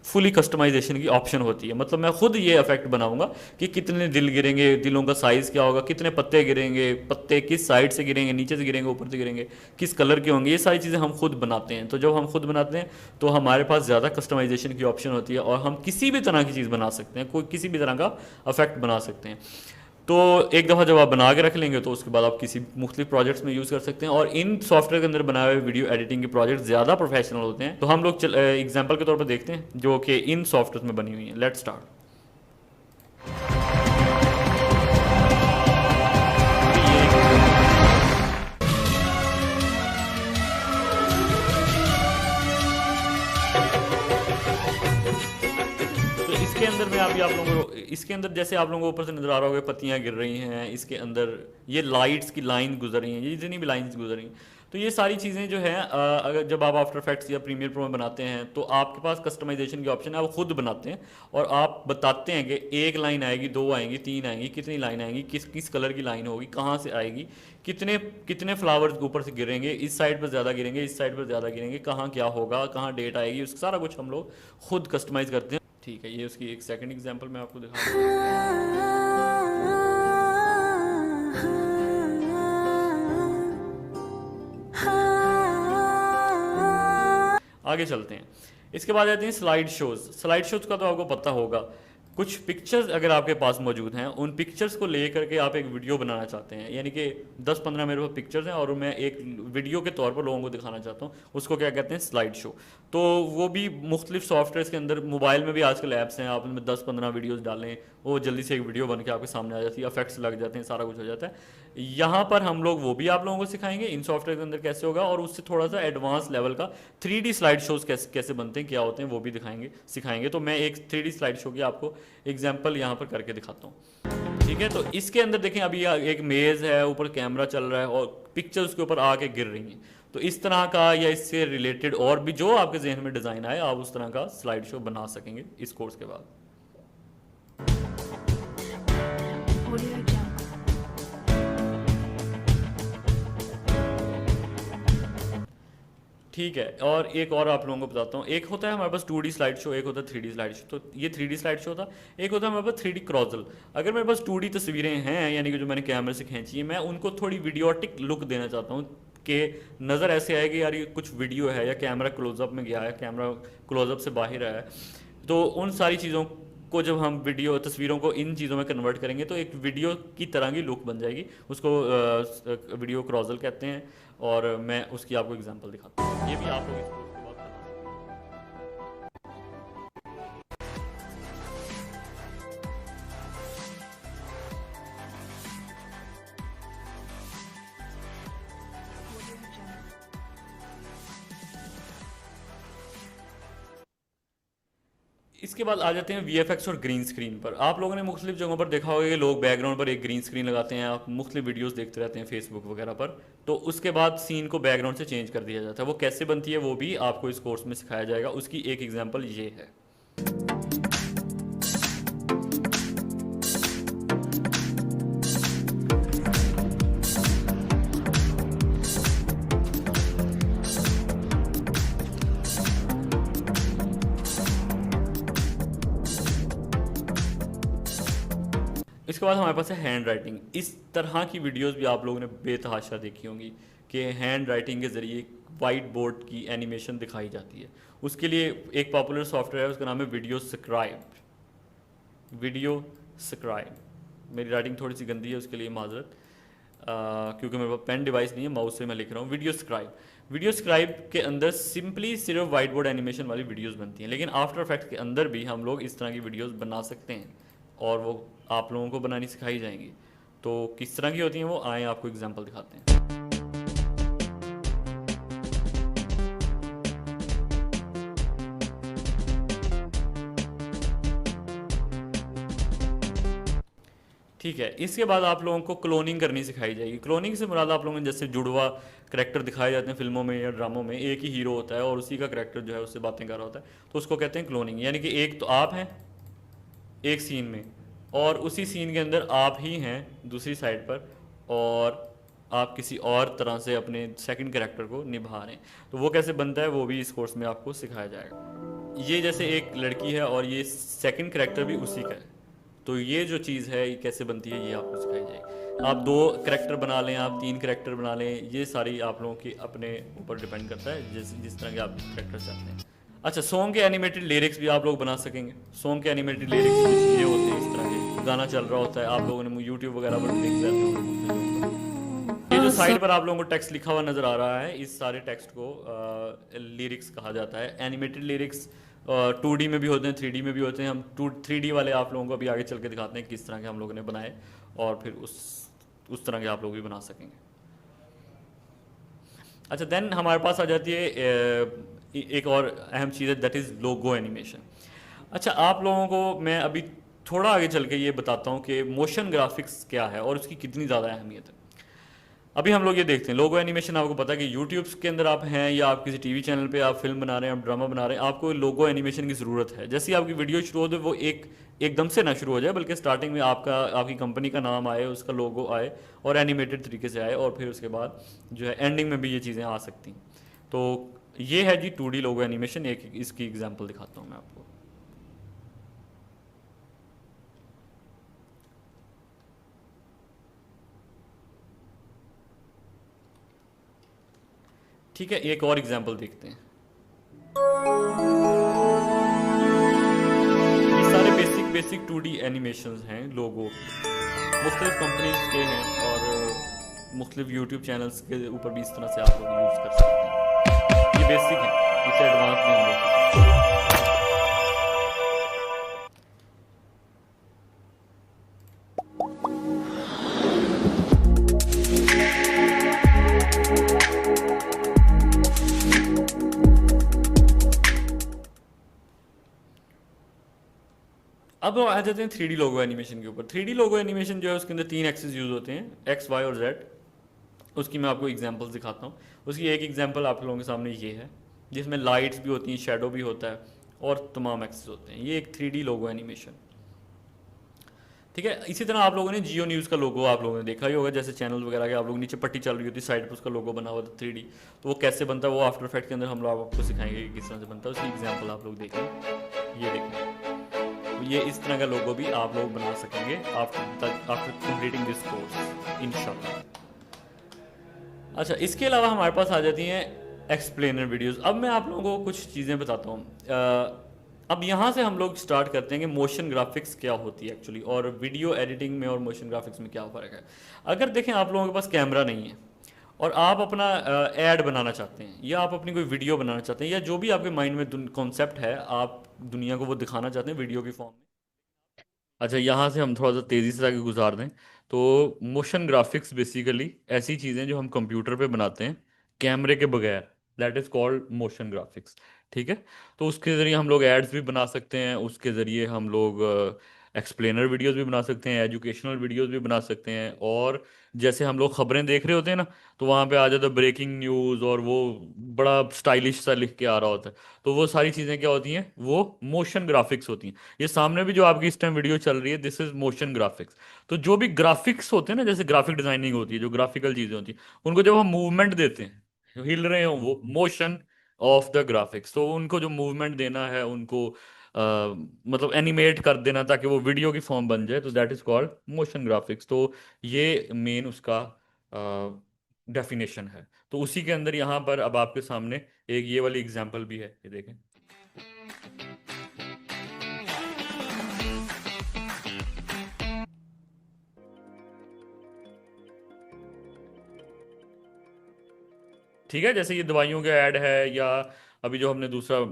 फुली कस्टमाइजेशन की ऑप्शन होती है, मतलब मैं खुद ये इफेक्ट बनाऊंगा कि कितने दिल गिरेंगे, दिलों का साइज़ क्या होगा, कितने पत्ते गिरेंगे, पत्ते किस साइड से गिरेंगे, नीचे से गिरेंगे, ऊपर से गिरेंगे, किस कलर के होंगे, ये सारी चीज़ें हम खुद बनाते हैं। तो जब हम खुद बनाते हैं तो हमारे पास ज़्यादा कस्टमाइजेशन की ऑप्शन होती है और हम किसी भी तरह की चीज़ बना सकते हैं, कोई किसी भी तरह का इफेक्ट बना सकते हैं। तो एक दफ़ा जब आप बना के रख लेंगे तो उसके बाद आप किसी मुख्तलिफ प्रोजेक्ट्स में यूज़ कर सकते हैं। और इन सॉफ्टवेयर के अंदर बनाए हुए वीडियो एडिटिंग के प्रोजेक्ट ज़्यादा प्रोफेशनल होते हैं। तो हम लोग एग्जांपल के तौर पर देखते हैं जो कि इन सॉफ्टवेयर में बनी हुई हैं। Let's start. इसके अंदर मैं अभी आप लोगों को, इसके अंदर जैसे आप लोगों को ऊपर से नजर आ रहा होगा पत्तियां गिर रही हैं, इसके अंदर ये लाइट्स की लाइन गुजर रही हैं, ये जितनी भी लाइंस गुजर रही हैं, तो ये सारी चीज़ें जो हैं अगर जब आप आफ्टर इफेक्ट्स या प्रीमियर प्रो में बनाते हैं तो आपके पास कस्टमाइजेशन की ऑप्शन है, आप खुद बनाते हैं और आप बताते हैं कि 1 लाइन आएगी, 2 आएंगी, 3 आएंगी, कितनी लाइन आएंगी, किस किस कलर की लाइन होगी, कहाँ से आएगी, कितने कितने फ्लावर्स ऊपर से गिरेंगे, इस साइड पर ज़्यादा गिरेंगे, इस साइड पर ज़्यादा गिरेंगे, कहाँ क्या होगा, कहाँ डेट आएगी, उसका सारा कुछ हम लोग खुद कस्टमाइज़ करते हैं। ठीक है, ये उसकी एक सेकंड एग्जांपल मैं आपको दिखा दूँ। आगे चलते हैं। इसके बाद आते हैं स्लाइड शोज़। स्लाइड शोज़ का तो आपको पता होगा, कुछ पिक्चर्स अगर आपके पास मौजूद हैं, उन पिक्चर्स को ले करके आप एक वीडियो बनाना चाहते हैं, यानी कि 10-15 मेरे पास पिक्चर्स हैं और मैं एक वीडियो के तौर पर लोगों को दिखाना चाहता हूँ, उसको क्या कहते हैं, स्लाइड शो। तो वो भी मुख्तलिफ सॉफ्टवेयर के अंदर, मोबाइल में भी आजकल ऐप्स हैं, आप उनमें 10-15 वीडियोज़ डालें, वो जल्दी से एक वीडियो बन के आपके सामने आ जाती है, इफेक्ट्स लग जाते हैं, सारा कुछ हो जाता है। यहाँ पर हम लोग वो भी आप लोगों को सिखाएंगे इन सॉफ्टवेयर के अंदर कैसे होगा, और उससे थोड़ा सा एडवांस लेवल का 3D स्लाइड शोज़ कैसे बनते हैं, क्या होते हैं, वो भी सिखाएंगे। तो मैं एक 3D स्लाइड शो की आपको एग्जाम्पल यहाँ पर करके दिखाता हूँ। ठीक है, तो इसके अंदर देखें, अभी एक मेज़ है, ऊपर कैमरा चल रहा है और पिक्चर उसके ऊपर आके गिर रही हैं। तो इस तरह का या इससे रिलेटेड और भी जो आपके जहन में डिज़ाइन आए, आप उस तरह का स्लाइड शो बना सकेंगे इस कोर्स के बाद। ठीक है, और एक और आप लोगों को बताता हूँ। एक होता है हमारे पास 2D स्लाइड शो, एक होता है 3D स्लाइड शो। तो ये 3D स्लाइड शो था। एक होता है हमारे पास 3D क्रॉजल। अगर मेरे पास 2D तस्वीरें हैं, यानी कि जो मैंने कैमरे से खींची है, मैं उनको थोड़ी वीडियोटिक लुक देना चाहता हूँ कि नज़र ऐसे आएगी यार ये कुछ वीडियो है, या कैमरा क्लोजअप में गया है, कैमरा क्लोजअप से बाहर आया है। तो उन सारी चीज़ों को जब हम वीडियो तस्वीरों को इन चीज़ों में कन्वर्ट करेंगे तो एक वीडियो की तरह की लुक बन जाएगी, उसको वीडियो क्रॉजल कहते हैं। और मैं उसकी आपको एग्जांपल दिखाता हूँ। ये भी आप लोग इसको उसके बाद बना सकते हैं। इसके बाद आ जाते हैं वीएफएक्स और ग्रीन स्क्रीन पर। आप लोगों ने मुख्तलिफ जगहों पर देखा होगा कि लोग बैकग्राउंड पर एक ग्रीन स्क्रीन लगाते हैं, आप मुख्तलिफ वीडियोस देखते रहते हैं फेसबुक वगैरह पर, तो उसके बाद सीन को बैकग्राउंड से चेंज कर दिया जाता है। वो कैसे बनती है वो भी आपको इस कोर्स में सिखाया जाएगा। उसकी एक एग्जाम्पल ये है। इसके बाद हमारे पास है हैंड राइटिंग। इस तरह की वीडियोस भी आप लोगों ने बेतहाशा देखी होंगी कि हैंड राइटिंग के ज़रिए वाइट बोर्ड की एनिमेशन दिखाई जाती है। उसके लिए एक पॉपुलर सॉफ्टवेयर है, उसका नाम है वीडियो स्क्राइब। Video scribe. मेरी राइटिंग थोड़ी सी गंदी है, उसके लिए माजरत, क्योंकि मेरे पास पेन डिवाइस नहीं है, माउस से मैं लिख रहा हूँ। Video scribe. वीडियो स्क्राइब के अंदर सिंपली सिर्फ वाइट बोर्ड एनिमेशन वाली वीडियोस बनती हैं, लेकिन आफ्टर इफेक्ट्स के अंदर भी हम लोग इस तरह की वीडियोस बना सकते हैं और वो आप लोगों को बनानी सिखाई जाएंगी। तो किस तरह की होती हैं वो, आए आपको एग्जांपल दिखाते हैं। ठीक है, इसके बाद आप लोगों को क्लोनिंग करनी सिखाई जाएगी। क्लोनिंग से मुराद आप लोगों ने जैसे जुड़वा करेक्टर दिखाए जाते हैं फिल्मों में या ड्रामों में, एक ही हीरो होता है और उसी का करेक्टर जो है उससे बातें कर रहा होता है, तो उसको कहते हैं क्लोनिंग। यानी कि एक तो आप हैं एक सीन में और उसी सीन के अंदर आप ही हैं दूसरी साइड पर, और आप किसी और तरह से अपने सेकंड कैरेक्टर को निभा रहे हैं। तो वो कैसे बनता है वो भी इस कोर्स में आपको सिखाया जाएगा। ये जैसे एक लड़की है और ये सेकंड कैरेक्टर भी उसी का है, तो ये जो चीज़ है ये कैसे बनती है ये आपको सिखाई जाएगी। आप 2 कैरेक्टर बना लें, आप 3 कैरेक्टर बना लें, ये सारी आप लोगों की अपने ऊपर डिपेंड करता है जिस तरह के आप कैरेक्टर चाहते हैं। अच्छा, सॉन्ग के एनिमेटेड लिरिक्स भी आप लोग बना सकेंगे। सॉन्ग के एनिमेटेड लिरिक्स ये होते हैं, इस तरह के गाना चल रहा होता है, आप लोगों ने यूट्यूब वगैरह पर देख लिया होगा। ये जो साइड पर आप लोगों को टेक्स्ट लिखा हुआ नज़र आ रहा है, इस सारे टेक्स्ट को लिरिक्स कहा जाता है। एनिमेटेड लिरिक्स 2D में भी होते हैं, 3D में भी होते हैं। हम 3D वाले आप लोगों को अभी आगे चल के दिखाते हैं किस तरह के हम लोगों ने बनाए, और फिर उस तरह के आप लोग भी बना सकेंगे। अच्छा, देन हमारे पास आ जाती है एक और अहम चीज़ है, दैट इज़ लोगो एनिमेशन। अच्छा, आप लोगों को मैं अभी थोड़ा आगे चल के ये बताता हूँ कि मोशन ग्राफिक्स क्या है और उसकी कितनी ज़्यादा अहमियत है। अभी हम लोग ये देखते हैं लोगो एनिमेशन। आपको पता है कि यूट्यूब के अंदर आप हैं या आप किसी टीवी चैनल पे आप फिल्म बना रहे हैं, आप ड्रामा बना रहे हैं, आपको लोगो एनिमेशन की ज़रूरत है। जैसे ही आपकी वीडियो शुरू हो वो एकदम से ना शुरू हो जाए, बल्कि स्टार्टिंग में आपकी कंपनी का नाम आए, उसका लोगो आए और एनिमेटेड तरीके से आए, और फिर उसके बाद जो है एंडिंग में भी ये चीज़ें आ सकती। तो ये है जी 2D लोगो एनिमेशन। एक इसकी एग्जांपल दिखाता हूँ मैं आपको। ठीक है, एक और एग्जांपल देखते हैं। ये सारे बेसिक 2D एनिमेशंस हैं लोगो, मुख्तलिफ कंपनीज के हैं और मुख्तलिफ यूट्यूब चैनल्स के ऊपर भी इस तरह से आप लोग यूज़ कर सकते हैं। ये बेसिक है, इससे एडवांस में हम लोग। अब आ जाते हैं 3D लोगो एनिमेशन के ऊपर। 3D लोगो एनिमेशन जो है उसके अंदर 3 एक्सिस यूज़ होते हैं, X, Y और Z। उसकी मैं आपको एग्जांपल्स दिखाता हूँ। उसकी एक एग्जांपल आप लोगों के सामने ये है, जिसमें लाइट्स भी होती हैं, शेडो भी होता है और तमाम एक्सिस होते हैं। ये एक 3D लोगो एनिमेशन, ठीक है। इसी तरह आप लोगों ने जियो न्यूज़ का लोगो आप लोगों ने देखा ही होगा, जैसे चैनल वगैरह के आप लोग नीचे पट्टी चल रही होती है, साइड पर उसका लोगो बना हुआ था 3D। तो वो कैसे बनता है वो आफ्टर इफेक्ट के अंदर हम लोग आपको सिखाएंगे कि किस तरह से बनता है। उसकी एग्जाम्पल आप लोग देखें, ये देखें। ये इस तरह का लोगो भी आप लोग बना सकेंगे आफ्टर कंप्लीटिंग दिस कोर्स इंशाल्लाह। अच्छा, इसके अलावा हमारे पास आ जाती हैं एक्सप्लेनर वीडियोस। अब मैं आप लोगों को कुछ चीज़ें बताता हूँ। अब यहाँ से हम लोग स्टार्ट करते हैं कि मोशन ग्राफिक्स क्या होती है एक्चुअली, और वीडियो एडिटिंग में और मोशन ग्राफिक्स में क्या फ़र्क है। अगर देखें आप लोगों के पास कैमरा नहीं है और आप अपना ऐड बनाना चाहते हैं, या आप अपनी कोई वीडियो बनाना चाहते हैं, या जो भी आपके माइंड में कॉन्सेप्ट है आप दुनिया को वो दिखाना चाहते हैं वीडियो की फॉर्म में। अच्छा, यहाँ से हम थोड़ा सा तेज़ी से आगे गुजार दें तो मोशन ग्राफिक्स बेसिकली ऐसी चीज़ें जो हम कंप्यूटर पे बनाते हैं कैमरे के बगैर, that is called motion graphics. ठीक है। तो उसके ज़रिए हम लोग एड्स भी बना सकते हैं, उसके ज़रिए हम लोग एक्सप्लेनर वीडियोस भी बना सकते हैं, एजुकेशनल वीडियोस भी बना सकते हैं। और जैसे हम लोग खबरें देख रहे होते हैं ना, तो वहाँ पे आ जाता है ब्रेकिंग न्यूज़, और वो बड़ा स्टाइलिश सा लिख के आ रहा होता है। तो वो सारी चीज़ें क्या होती हैं, वो मोशन ग्राफिक्स होती हैं। ये सामने भी जो आपकी इस टाइम वीडियो चल रही है, दिस इज मोशन ग्राफिक्स। तो जो भी ग्राफिक्स होते हैं ना, जैसे ग्राफिक डिजाइनिंग होती है, जो ग्राफिकल चीज़ें होती हैं, उनको जब हम मूवमेंट देते हैं, हिल रहे हो, वो मोशन ऑफ द ग्राफिक्स। तो उनको जो मूवमेंट देना है, उनको मतलब एनिमेट कर देना ताकि वो वीडियो की फॉर्म बन जाए, तो that is called motion graphics. तो ये मेन उसका डेफिनेशन है। तो उसी के अंदर यहाँ पर अब आपके सामने एक ये वाली एग्जांपल भी है, ये देखें। ठीक है, जैसे ये दवाइयों का ऐड है, या अभी जो हमने दूसरा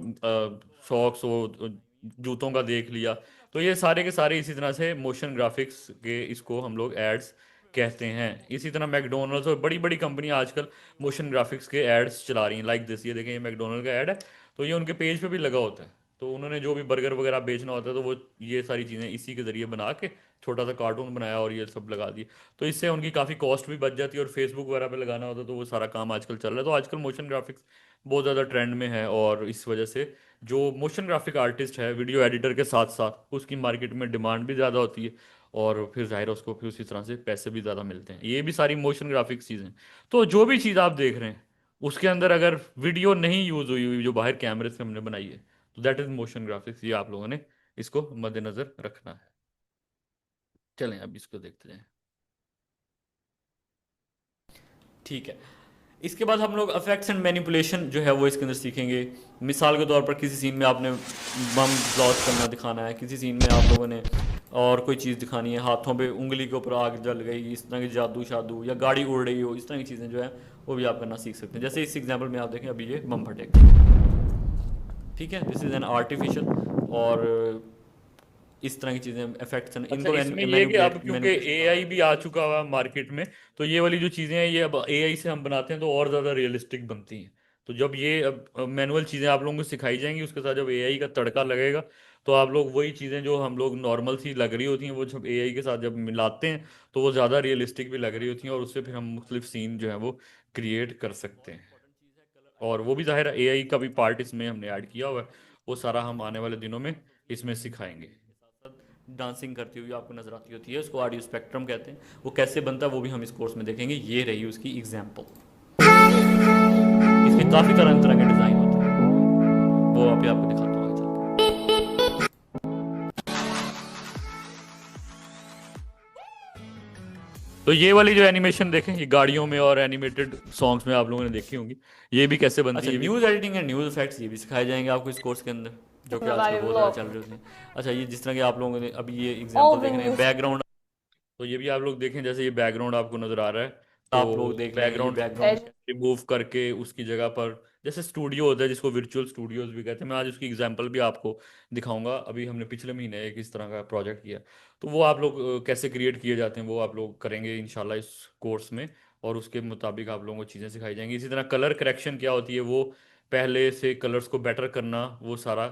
सॉक्स वो जूतों का देख लिया। तो ये सारे के सारे इसी तरह से मोशन ग्राफिक्स के, इसको हम लोग एड्स कहते हैं। इसी तरह मैकडोनल्ड्स और बड़ी बड़ी कंपनियां आजकल मोशन ग्राफिक्स के एड्स चला रही हैं, लाइक दिस। ये देखें, ये मैकडोनल्ड का ऐड है, तो ये उनके पेज पे भी लगा होता है। तो उन्होंने जो भी बर्गर वगैरह बेचना होता है, तो वो ये सारी चीज़ें इसी के ज़रिए बना के छोटा सा कार्टून बनाया और ये सब लगा दिए। तो इससे उनकी काफ़ी कॉस्ट भी बच जाती है, और फेसबुक वगैरह पे लगाना होता है, तो वो सारा काम आजकल चल रहा है। तो आजकल मोशन ग्राफिक्स बहुत ज़्यादा ट्रेंड में है, और इस वजह से जो मोशन ग्राफिक आर्टिस्ट है, वीडियो एडिटर के साथ साथ उसकी मार्केट में डिमांड भी ज़्यादा होती है, और फिर जाहिर है उसको फिर उसी तरह से पैसे भी ज़्यादा मिलते हैं। ये भी सारी मोशन ग्राफिक्स चीज़ें। तो जो भी चीज़ आप देख रहे हैं, उसके अंदर अगर वीडियो नहीं यूज़ हुई हुई, जो बाहर कैमरे से हमने बनाई है, तो दैट इज़ मोशन ग्राफिक्स। ये आप लोगों ने इसको मद्देनज़र रखना है। चलें अब इसको देखते हैं। ठीक है, इसके बाद हम लोग अफेक्ट्स एंड मैनिपुलेशन जो है वो इसके अंदर सीखेंगे। मिसाल के तौर पर किसी सीन में आपने बम ब्लास्ट करना दिखाना है, किसी सीन में आप लोगों ने और कोई चीज़ दिखानी है, हाथों पे उंगली के ऊपर आग जल गई, इस तरह की जादू शादू, या गाड़ी उड़ रही हो, इस तरह की चीज़ें जो है वो भी आप करना सीख सकते हैं। जैसे इस एग्जाम्पल में आप देखें, अभी ये बम फटेगा, ठीक है, दिस इज़ एन आर्टिफिशियल। और इस तरह की चीज़ें इफेक्ट्स हैं, अच्छा, इनको इसमें ये कि अब क्योंकि मैनिपुलेट। एआई भी आ चुका हुआ मार्केट में, तो ये वाली जो चीज़ें हैं, ये अब एआई से हम बनाते हैं तो और ज़्यादा रियलिस्टिक बनती हैं। तो जब ये अब मैनुअल चीज़ें आप लोगों को सिखाई जाएंगी, उसके साथ जब एआई का तड़का लगेगा, तो आप लोग वही चीज़ें जो हम लोग नॉर्मल सी लग रही होती हैं, वो जब एआई के साथ जब मिलाते हैं, तो वो ज़्यादा रियलिस्टिक भी लग रही होती हैं, और उससे फिर हम मुख्तलिफ सीन जो है वो क्रिएट कर सकते हैं। और वो भी ज़ाहिर है एआई का भी पार्ट इसमें हमने ऐड किया हुआ है, वो सारा हम आने वाले दिनों में इसमें सिखाएंगे। डांसिंग करती हुई आपको नजर आती होती है, उसको ऑडियो स्पेक्ट्रम कहते हैं। वो कैसे बनता है वो भी हम इस कोर्स में देखेंगे। ये रही उसकी एग्जांपल। इसके काफ़ी तरह तरह के डिज़ाइन होते हैं, वो अभी आपको दिखाता हूँ आगे चल के। तो ये वाली जो एनिमेशन देखें, ये गाड़ियों में और एनिमेटेड सॉन्ग्स में आप लोगों ने देखी होंगी, ये भी कैसे बनती है। अच्छा, news editing and news effects ये भी सिखाए जाएंगे आपको इस कोर्स के अंदर, जो कि आजकल बहुत ज़्यादा चल रहे होते हैं। अच्छा, ये जिस तरह के आप लोगों ने अभी ये एग्जांपल देख रहे हैं, बैकग्राउंड, तो ये भी आप लोग देखें, जैसे ये बैकग्राउंड आपको नजर आ रहा है, तो आप लोग देख बैकग्राउंड रिमूव करके उसकी जगह पर, जैसे स्टूडियो होता है जिसको वर्चुअल स्टूडियोज भी कहते हैं, मैं आज उसकी एग्जांपल भी आपको दिखाऊंगा। अभी हमने पिछले महीने एक इस तरह का प्रोजेक्ट किया, तो वो आप लोग कैसे क्रिएट किए जाते हैं वो आप लोग करेंगे इंशाल्लाह इस कोर्स में, और उसके मुताबिक आप लोगों को चीज़ें सिखाई जाएंगी। इसी तरह कलर करेक्शन क्या होती है, वो पहले से कलर्स को बेटर करना, वो सारा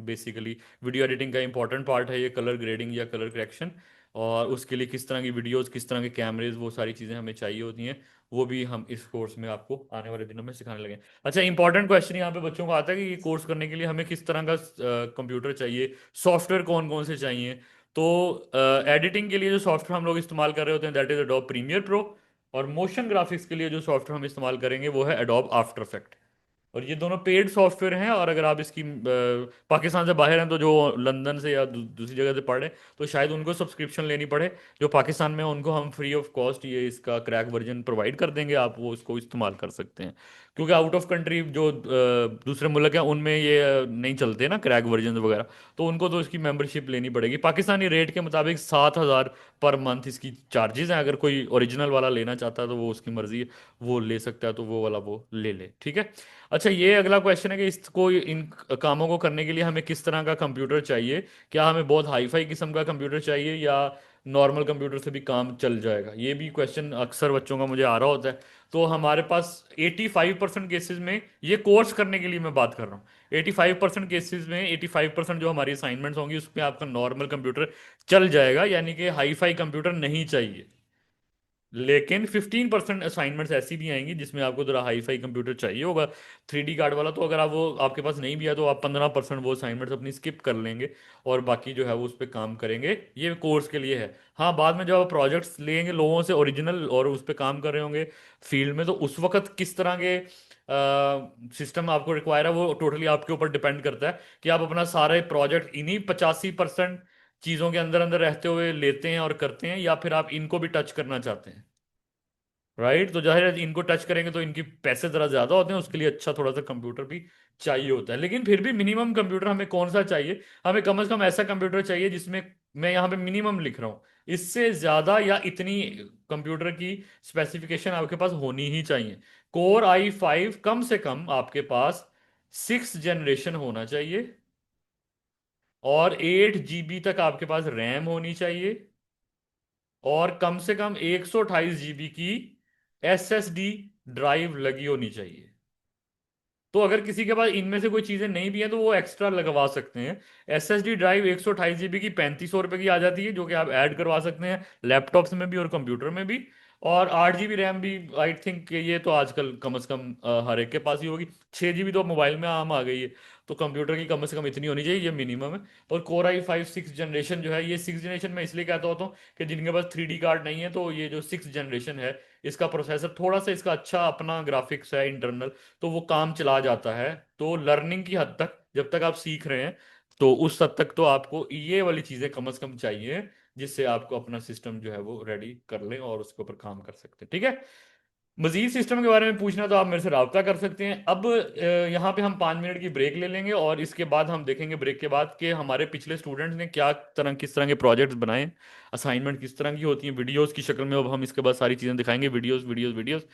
बेसिकली वीडियो एडिटिंग का इंपॉर्टेंट पार्ट है, ये कलर ग्रेडिंग या कलर करेक्शन। और उसके लिए किस तरह की वीडियोस, किस तरह के कैमरेज, वो सारी चीज़ें हमें चाहिए होती हैं, वो भी हम इस कोर्स में आपको आने वाले दिनों में सिखाने लगे। अच्छा, इंपॉर्टेंट क्वेश्चन यहाँ पे बच्चों को आता है कि ये कोर्स करने के लिए हमें किस तरह का कंप्यूटर चाहिए, सॉफ्टवेयर कौन कौन से चाहिए। तो एडिटिंग के लिए जो सॉफ्टवेयर हम लोग इस्तेमाल कर रहे होते हैं, that is Adobe Premiere Pro. और मोशन ग्राफिक्स के लिए जो सॉफ्टवेयर हम इस्तेमाल करेंगे वो है एडोब आफ्टर इफेक्ट। और ये दोनों पेड सॉफ्टवेयर हैं, और अगर आप इसकी पाकिस्तान से बाहर हैं, तो जो लंदन से या दूसरी जगह से पढ़ रहे हैं, तो शायद उनको सब्सक्रिप्शन लेनी पड़े। जो पाकिस्तान में हैं, उनको हम फ्री ऑफ कॉस्ट ये इसका क्रैक वर्जन प्रोवाइड कर देंगे, आप वो इसको इस्तेमाल कर सकते हैं। क्योंकि आउट ऑफ कंट्री जो दूसरे मुल्क हैं, उनमें ये नहीं चलते ना क्रैक वर्जन वगैरह, तो उनको तो इसकी मेंबरशिप लेनी पड़ेगी। पाकिस्तानी रेट के मुताबिक 7,000 पर मंथ इसकी चार्जेस हैं। अगर कोई ओरिजिनल वाला लेना चाहता है तो वो उसकी मर्जी है, वो ले सकता है, तो वो वाला वो ले ले, ठीक है। अच्छा, ये अगला क्वेश्चन है कि इसको, इन कामों को करने के लिए हमें किस तरह का कंप्यूटर चाहिए। क्या हमें बहुत हाई फाई किस्म का कंप्यूटर चाहिए, या नॉर्मल कंप्यूटर से भी काम चल जाएगा? ये भी क्वेश्चन अक्सर बच्चों का मुझे आ रहा होता है। तो हमारे पास 85% केसेस में, ये कोर्स करने के लिए मैं बात कर रहा हूँ, 85% केसेस में 85% जो हमारी असाइनमेंट्स होंगी उसमें आपका नॉर्मल कंप्यूटर चल जाएगा, यानी कि हाई फाई कंप्यूटर नहीं चाहिए। लेकिन 15% असाइनमेंट्स ऐसी भी आएंगी जिसमें आपको थोड़ा हाई फाई कंप्यूटर चाहिए होगा, 3D कार्ड वाला। तो अगर आप वो आपके पास नहीं भी है तो आप 15% वो असाइनमेंट्स अपनी स्किप कर लेंगे और बाकी जो है वो उस पर काम करेंगे। ये कोर्स के लिए है। हाँ, बाद में जब आप प्रोजेक्ट्स लेंगे लोगों से ओरिजिनल और उस पर काम कर रहे होंगे फील्ड में, तो उस वक्त किस तरह के सिस्टम आपको रिक्वायर है वो टोटली आपके ऊपर डिपेंड करता है कि आप अपना सारे प्रोजेक्ट इन्हीं 85% चीज़ों के अंदर अंदर रहते हुए लेते हैं और करते हैं, या फिर आप इनको भी टच करना चाहते हैं। राइट, तो जाहिर है इनको टच करेंगे तो इनकी पैसे जरा ज्यादा होते हैं, उसके लिए अच्छा थोड़ा सा कंप्यूटर भी चाहिए होता है। लेकिन फिर भी मिनिमम कंप्यूटर हमें कौन सा चाहिए? हमें कम से कम ऐसा कंप्यूटर चाहिए जिसमें, मैं यहाँ पे मिनिमम लिख रहा हूँ, इससे ज्यादा या इतनी कंप्यूटर की स्पेसिफिकेशन आपके पास होनी ही चाहिए। Core i5 कम से कम आपके पास 6th जनरेशन होना चाहिए, और 8 GB तक आपके पास रैम होनी चाहिए, और कम से कम 128 GB की SSD ड्राइव लगी होनी चाहिए। तो अगर किसी के पास इनमें से कोई चीजें नहीं भी हैं तो वो एक्स्ट्रा लगवा सकते हैं। SSD ड्राइव 128 GB की 3500 रुपये की आ जाती है, जो कि आप ऐड करवा सकते हैं लैपटॉप्स में भी और कंप्यूटर में भी। और 8 GB रैम भी, आई थिंक ये तो आजकल कम से कम हर एक के पास ही होगी। 6 GB तो मोबाइल में आम आ गई है, तो कंप्यूटर की कम से कम इतनी होनी चाहिए, ये मिनिमम है। और Core i5 6th जनरेशन जो है, ये 6th जनरेशन में इसलिए कहता होता हूँ कि जिनके पास 3D कार्ड नहीं है, तो ये जो 6th जनरेशन है इसका प्रोसेसर थोड़ा सा, इसका अच्छा अपना ग्राफिक्स है इंटरनल, तो वो काम चला जाता है। तो लर्निंग की हद तक जब तक आप सीख रहे हैं, तो उस हद तक तो आपको ये वाली चीज़ें कम से कम चाहिए, जिससे आपको अपना सिस्टम जो है वो रेडी कर लें और उसके ऊपर काम कर सकते हैं। ठीक है, मजीद सिस्टम के बारे में पूछना तो आप मेरे से रब्ता कर सकते हैं। अब यहाँ पे हम 5 मिनट की ब्रेक ले लेंगे और इसके बाद हम देखेंगे ब्रेक के बाद कि हमारे पिछले स्टूडेंट्स ने किस तरह के प्रोजेक्ट्स बनाए, असाइनमेंट किस तरह की होती हैं वीडियोस की शक्ल में। अब हम इसके बाद सारी चीज़ें दिखाएंगे, वीडियोस वीडियोस वीडियोस।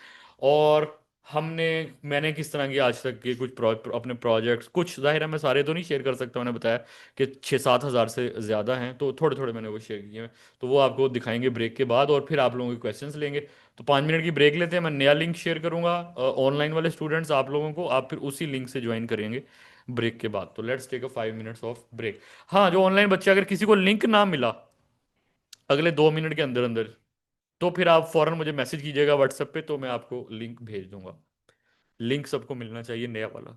और हमने मैंने किस तरह की आज तक के कुछ अपने प्रोजेक्ट्स, कुछ जाहिर है मैं सारे तो नहीं शेयर कर सकता, मैंने बताया कि 6-7 हज़ार से ज़्यादा हैं, तो थोड़े थोड़े मैंने वो शेयर किए हैं। तो वो आपको दिखाएंगे ब्रेक के बाद, और फिर आप लोगों के क्वेश्चंस लेंगे। तो 5 मिनट की ब्रेक लेते हैं, मैं नया लिंक शेयर करूंगा ऑनलाइन वाले स्टूडेंट्स आप लोगों को, आप फिर उसी लिंक से ज्वाइन करेंगे ब्रेक के बाद। तो let's take a 5 minutes of break. हाँ, जो ऑनलाइन बच्चे, अगर किसी को लिंक ना मिला अगले 2 मिनट के अंदर अंदर, तो फिर आप फौरन मुझे मैसेज कीजिएगा व्हाट्सएप पे, तो मैं आपको लिंक भेज दूंगा। लिंक सबको मिलना चाहिए, नया वाला।